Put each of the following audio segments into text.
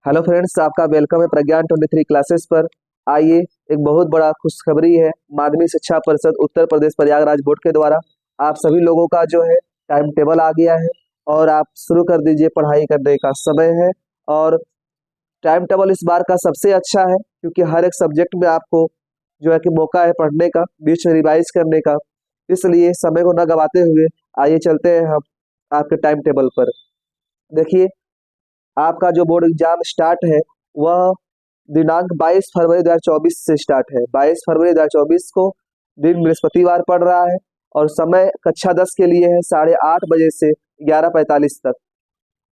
Hello friends, आपका welcome है प्रज्ञान 23 classes पर। आइए, एक बहुत बड़ा खुशखबरी है। माध्यमिक शिक्षा परिषद उत्तर प्रदेश प्रयागराज बोर्ड के द्वारा आप सभी लोगों का जो है टाइम टेबल आ गया है और आप शुरू कर दीजिए। पढ़ाई करने का समय है और टाइम टेबल इस बार का सबसे अच्छा है क्योंकि हर एक सब्जेक्ट में आपको जो है कि मौका है पढ़ने का, बीच में रिवाइज करने का। इसलिए समय को न गवाते हुए आइए चलते हैं हम आपके टाइम टेबल पर। देखिए, आपका जो बोर्ड एग्जाम स्टार्ट है वह दिनांक 22 फरवरी 2024 से स्टार्ट है। 22 फरवरी 2024 को दिन बृहस्पतिवार पड़ रहा है और समय कक्षा 10 के लिए है 8:30 बजे से 11:45 तक।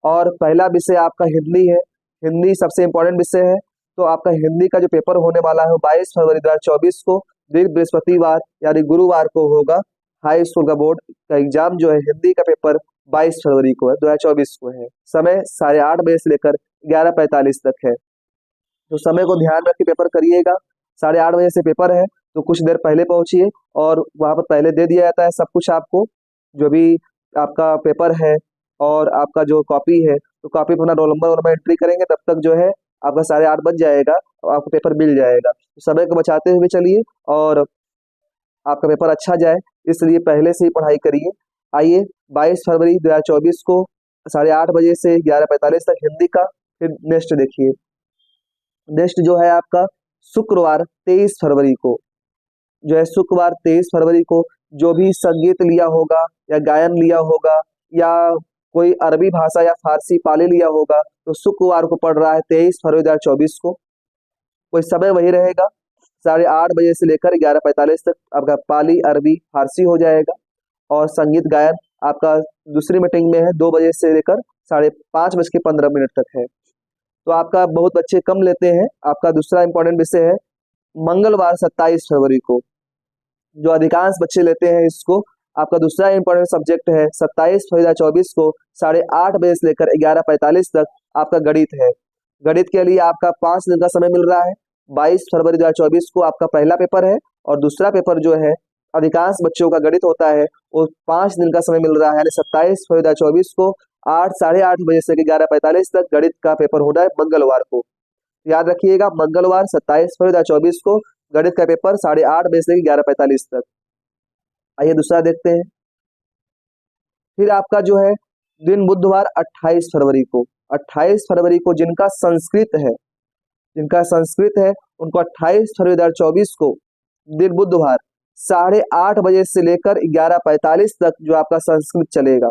और पहला विषय आपका हिंदी है। हिंदी सबसे इम्पोर्टेंट विषय है, तो आपका हिंदी का जो पेपर होने वाला है वो 22 फरवरी 2024 को दिन बृहस्पतिवार यानी गुरुवार को होगा। हाई स्कूल का बोर्ड का एग्जाम जो है हिंदी का पेपर 22 फरवरी को है, 2024 को है। समय 8:30 बजे से लेकर 11:45 तक है, तो समय को ध्यान रख के पेपर करिएगा। 8:30 बजे से पेपर है, तो कुछ देर पहले पहुंचिए और वहां पर पहले दे दिया जाता है सब कुछ आपको, जो भी आपका पेपर है और आपका जो कॉपी है। तो कॉपी पर अपना रोल नंबर एंट्री करेंगे, तब तक जो है आपका 8:30 बज जाएगा और आपको पेपर मिल जाएगा। तो समय को बचाते हुए चलिए और आपका पेपर अच्छा जाए, इसलिए पहले से ही पढ़ाई करिए। आइए, 22 फरवरी 2024 को 8:30 बजे से 11:45 तक हिंदी का। फिर नेक्स्ट देखिए, नेक्स्ट जो है आपका शुक्रवार 23 फरवरी को, जो है शुक्रवार 23 फरवरी को जो भी संगीत लिया होगा या गायन लिया होगा या कोई अरबी भाषा या फारसी पाली लिया होगा, तो शुक्रवार को पड़ रहा है 23 फरवरी 2024 को। कोई समय वही रहेगा, 8:30 बजे से लेकर 11:45 तक आपका पाली अरबी फारसी हो जाएगा। और संगीत गायन आपका दूसरी मीटिंग में है 2 बजे से लेकर 5:15 तक है। तो आपका बहुत बच्चे कम लेते हैं। आपका दूसरा इंपॉर्टेंट विषय है मंगलवार 27 फरवरी को, जो अधिकांश बच्चे लेते हैं इसको। आपका दूसरा इंपॉर्टेंट सब्जेक्ट है 27 फरवरी 2024 को 8:30 बजे से लेकर 11:45 तक आपका गणित है। गणित के लिए आपका 5 दिन का समय मिल रहा है। 22 फरवरी 2024 को आपका पहला पेपर है और दूसरा पेपर जो है अधिकांश बच्चों का गणित होता है, वो 5 दिन का समय मिल रहा है। यानी 27 फरवरी 2024 को 8:30 बजे से 11:45 तक गणित का पेपर होना है मंगलवार को। याद रखिएगा, मंगलवार 27 फरवरी 2024 को गणित का पेपर 8:30 बजे से 11:45 तक। आइए दूसरा देखते हैं। फिर आपका जो है दिन बुधवार 28 फरवरी को, 28 फरवरी को जिनका संस्कृत है उनको 28 फरवरी 2024 को दिन बुधवार 8:30 बजे से लेकर 11:45 तक जो आपका संस्कृत चलेगा।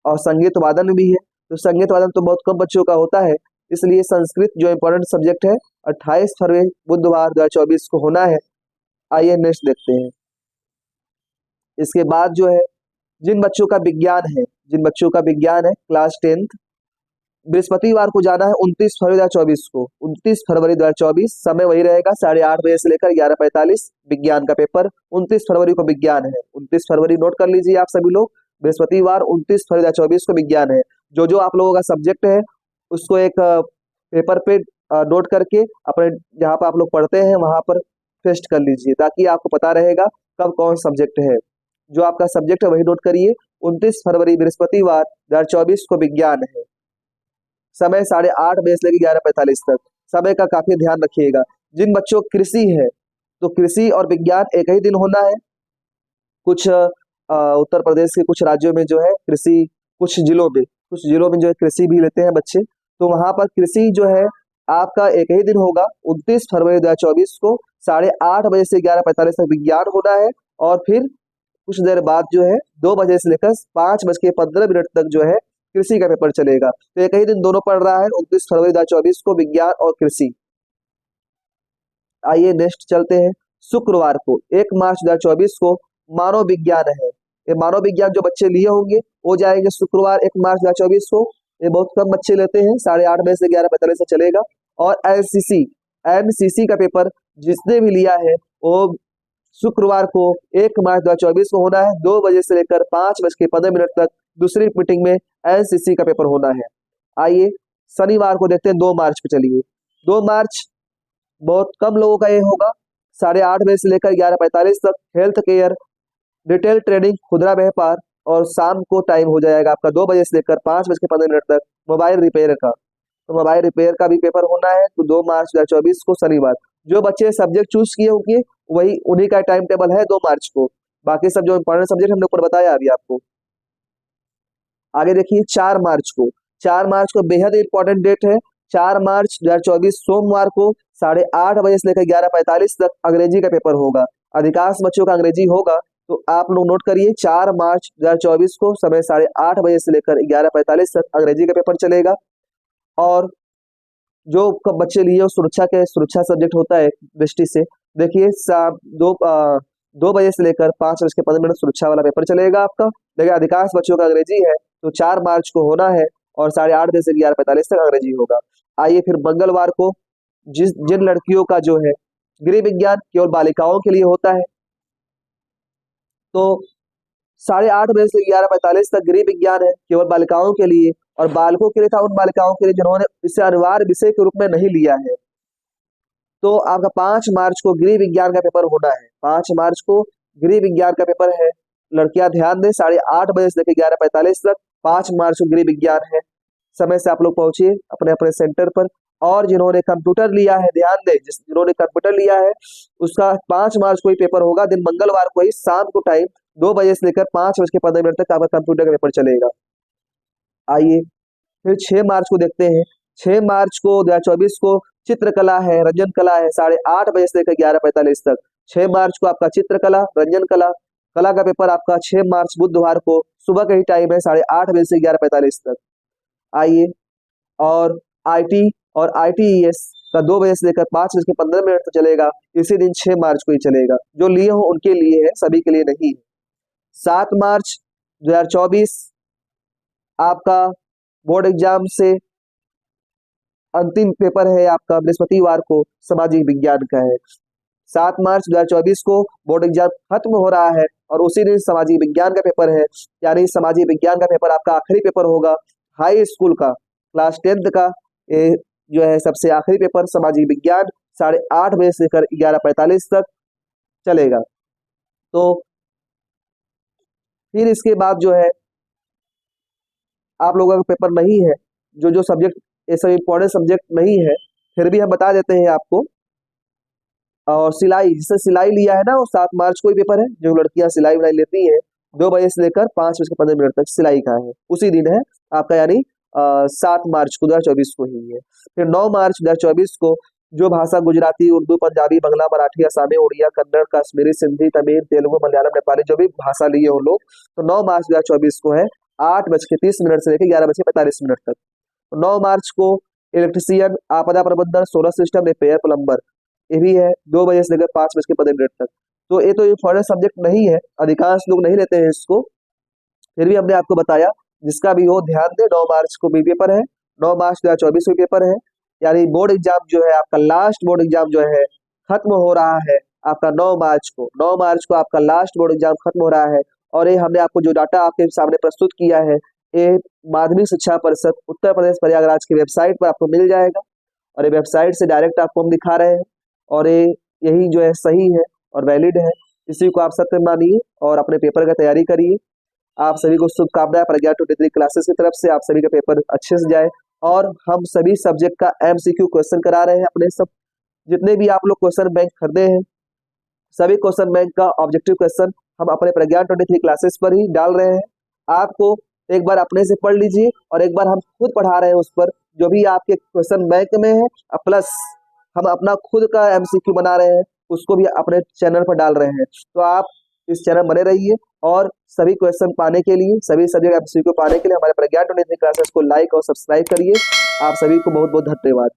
और संगीत वादन भी है, तो संगीत वादन तो बहुत कम बच्चों का होता है, इसलिए संस्कृत जो इम्पोर्टेंट सब्जेक्ट है 28 फरवरी बुधवार 2024 को होना है। आइए नेक्स्ट देखते हैं। इसके बाद जो है जिन बच्चों का विज्ञान है क्लास 10th, बृहस्पतिवार को जाना है 29 फरवरी 2024 को। 29 फरवरी 2024 समय वही रहेगा 8:30 बजे से लेकर 11:45 विज्ञान का पेपर 29 फरवरी को विज्ञान है। 29 फरवरी नोट कर लीजिए आप सभी लोग, बृहस्पतिवार 29 फरवरी 2024 को विज्ञान है। जो जो आप लोगों का सब्जेक्ट है उसको एक पेपर पे नोट करके अपने जहाँ पर आप लोग पढ़ते हैं वहां पर पेस्ट कर लीजिए, ताकि आपको पता रहेगा कब कौन सब्जेक्ट है। जो आपका सब्जेक्ट है वही नोट करिए। 29 फरवरी बृहस्पतिवार 2024 को विज्ञान है। समय 8:30 बजे से लेकर 11:45 तक। समय का काफी ध्यान रखिएगा। जिन बच्चों कृषि है, तो कृषि और विज्ञान एक ही दिन होना है। कुछ उत्तर प्रदेश के कुछ राज्यों में जो है कृषि, कुछ जिलों में जो है कृषि भी लेते हैं बच्चे, तो वहां पर कृषि जो है आपका एक ही दिन होगा। 29 फरवरी 2024 को 8:30 बजे से 11:45 तक विज्ञान होना है और फिर कुछ देर बाद जो है 2 बजे से लेकर 5:15 तक जो है कृषि का पेपर चलेगा। तो एक ही दिन दोनों पढ़ रहा है, 29 फरवरी 2024 को विज्ञान और कृषि। आइए नेक्स्ट चलते हैं। शुक्रवार को 1 मार्च 2024 को मानव विज्ञान है। ये मानव विज्ञान जो बच्चे लिए होंगे वो जाएंगे शुक्रवार 1 मार्च 2024 को। ये बहुत कम बच्चे लेते हैं, 8:30 बजे से 11:45 तक चलेगा। और एमसीसी का पेपर जिसने भी लिया है वो शुक्रवार को 1 मार्च 2024 को होना है। 2 बजे से लेकर 5:15 तक दूसरी मीटिंग में एनसीसी का पेपर होना है। आइए शनिवार को देखते हैं, 2 मार्च को। चलिए 2 मार्च बहुत कम लोगों का ये होगा, 8:30 बजे से लेकर 11:45 तक हेल्थ केयर, रिटेल ट्रेडिंग, खुदरा व्यापार। और शाम को टाइम हो जाएगा आपका 2 बजे से लेकर 5:15 तक मोबाइल रिपेयर का। तो मोबाइल रिपेयर का भी पेपर होना है, तो 2 मार्च 2024 को शनिवार। जो बच्चे सब्जेक्ट चूज किए होंगे वही उन्हीं का टाइम टेबल है 2 मार्च को। बाकी सब जो इंपॉर्टेंट सब्जेक्ट हमने ऊपर बताया अभी आपको। आगे देखिए 4 मार्च को, 4 मार्च को बेहद इंपॉर्टेंट डेट है। 4 मार्च 2024 सोमवार को 8:30 बजे से लेकर 11:45 तक अंग्रेजी का पेपर होगा। अधिकांश बच्चों का अंग्रेजी होगा, तो आप लोग नोट करिए 4 मार्च 2024 को समय 8:30 बजे से लेकर 11:45 तक अंग्रेजी का पेपर चलेगा। और जो बच्चे लिए सुरक्षा सब्जेक्ट होता है दृष्टि से, देखिए 2 बजे से लेकर 5:15 सुरक्षा वाला पेपर चलेगा आपका। देखिए अधिकांश बच्चों का अंग्रेजी है, तो 4 मार्च को होना है और 8:30 बजे से 11:45 तक अंग्रेजी होगा। आइए फिर मंगलवार को, जिन लड़कियों का जो है गृह विज्ञान केवल बालिकाओं के लिए होता है, तो 8:30 बजे से 11:45 तक गृह विज्ञान है केवल बालिकाओं के लिए, और बालकों के लिए था उन बालिकाओं के लिए जिन्होंने इसे अनिवार्य विषय के रूप में नहीं लिया है। तो आपका 5 मार्च को गृह विज्ञान का पेपर होना है। 5 मार्च को गृह विज्ञान का पेपर है। लड़कियां ध्यान दें, 8:30 बजे से लेकर 11:45 तक 5 मार्च को गृह विज्ञान है। समय से आप लोग पहुंचिए अपने अपने सेंटर पर। और जिन्होंने कंप्यूटर लिया है ध्यान दें, जिन्होंने कंप्यूटर लिया है उसका 5 मार्च को ही पेपर होगा, दिन मंगलवार को ही शाम को टाइम 2 बजे से लेकर 5:15 तक आपका कंप्यूटर का पेपर चलेगा। आइए फिर 6 मार्च को देखते हैं। 6 मार्च को 2024 को चित्रकला है, रंजन कला है, 8:30 बजे से लेकर 11:45 तक। 6 मार्च को आपका चित्रकला, रंजन कला का पेपर आपका 6 मार्च बुधवार को सुबह का ही टाइम है, 8:30 बजे से 11:45 तक। आइए और आईटी और आईटीईएस का 2 बजे से लेकर 5:15 तक चलेगा। इसी दिन 6 मार्च को ही चलेगा। जो लिए हो उनके लिए है, सभी के लिए नहीं है। 7 मार्च 2024 आपका बोर्ड एग्जाम से अंतिम पेपर है आपका, बृहस्पतिवार को सामाजिक विज्ञान का है। 7 मार्च 2024 को बोर्ड एग्जाम खत्म हो रहा है और उसी दिन सामाजिक विज्ञान का पेपर है। यानी सामाजिक विज्ञान का पेपर आपका आखिरी पेपर होगा हाई स्कूल का, क्लास 10th का जो है सबसे आखिरी पेपर सामाजिक विज्ञान 8:30 बजे से लेकर 11:45 तक चलेगा। तो फिर इसके बाद जो है आप लोगों का पेपर नहीं है, जो सब्जेक्ट ये सब इम्पोर्टेंट सब्जेक्ट नहीं है, फिर भी हम बता देते हैं आपको। और सिलाई, जिससे सिलाई लिया है ना, वो 7 मार्च को ही पेपर है। जो लड़कियां सिलाई विलाई लेती है 2 बजे से लेकर 5:15 तक सिलाई का है, उसी दिन है आपका, यानी 7 मार्च को 2024 को ही है। फिर 9 मार्च 2024 को जो भाषा गुजराती, उर्दू, पंजाबी, बंगला, मराठी, असमी, उड़िया, कन्नड़, कश्मीरी, सिंधी, तमिल, तेलुगु, मलयालम, नेपाली, जो भी भाषा लिए हो लोग, तो 9 मार्च 2024 को है 8:30 से लेकर 11:45 तक। 9 मार्च को इलेक्ट्रीशियन, आपदा प्रबंधन, सोलर सिस्टम रिपेयर, प्लम्बर, ये भी है 2 बजे से लेकर 5:15 तक। तो ये तो इम्पोर्टेंट सब्जेक्ट नहीं है, अधिकांश लोग नहीं लेते हैं इसको, फिर भी हमने आपको बताया। जिसका भी हो ध्यान दे, 9 मार्च को भी पेपर है, 9 मार्च 2024 को पेपर है। यानी बोर्ड एग्जाम जो है आपका, लास्ट बोर्ड एग्जाम जो है खत्म हो रहा है आपका 9 मार्च को। 9 मार्च को आपका लास्ट बोर्ड एग्जाम खत्म हो रहा है। और ये हमने आपको जो डाटा आपके सामने प्रस्तुत किया है, ये माध्यमिक शिक्षा परिषद उत्तर प्रदेश प्रयागराज की वेबसाइट पर आपको मिल जाएगा। और ये वेबसाइट से डायरेक्ट आपको हम दिखा रहे हैं, और यही जो है सही है और वैलिड है। इसी को आप सत्य मानिए और अपने पेपर का तैयारी करिए। आप सभी को शुभकामनाएं प्रज्ञा 23 क्लासेस की तरफ से। आप सभी का पेपर अच्छे से जाए, और हम सभी सब्जेक्ट का MCQ क्वेश्चन करा रहे हैं अपने सब, जितने भी आप लोग क्वेश्चन बैंक खरीदे हैं, सभी क्वेश्चन बैंक का ऑब्जेक्टिव क्वेश्चन हम अपने प्रज्ञा 23 क्लासेस पर ही डाल रहे हैं। आपको एक बार अपने से पढ़ लीजिए और एक बार हम खुद पढ़ा रहे हैं उस पर, जो भी आपके क्वेश्चन बैंक में है, प्लस हम अपना खुद का MCQ बना रहे हैं, उसको भी अपने चैनल पर डाल रहे हैं। तो आप इस चैनल बने रहिए, और सभी क्वेश्चन पाने के लिए, सभी सब्जेक्ट MCQ पाने के लिए हमारे प्रज्ञा 23 क्लासेस को लाइक और सब्सक्राइब करिए। आप सभी को बहुत बहुत धन्यवाद।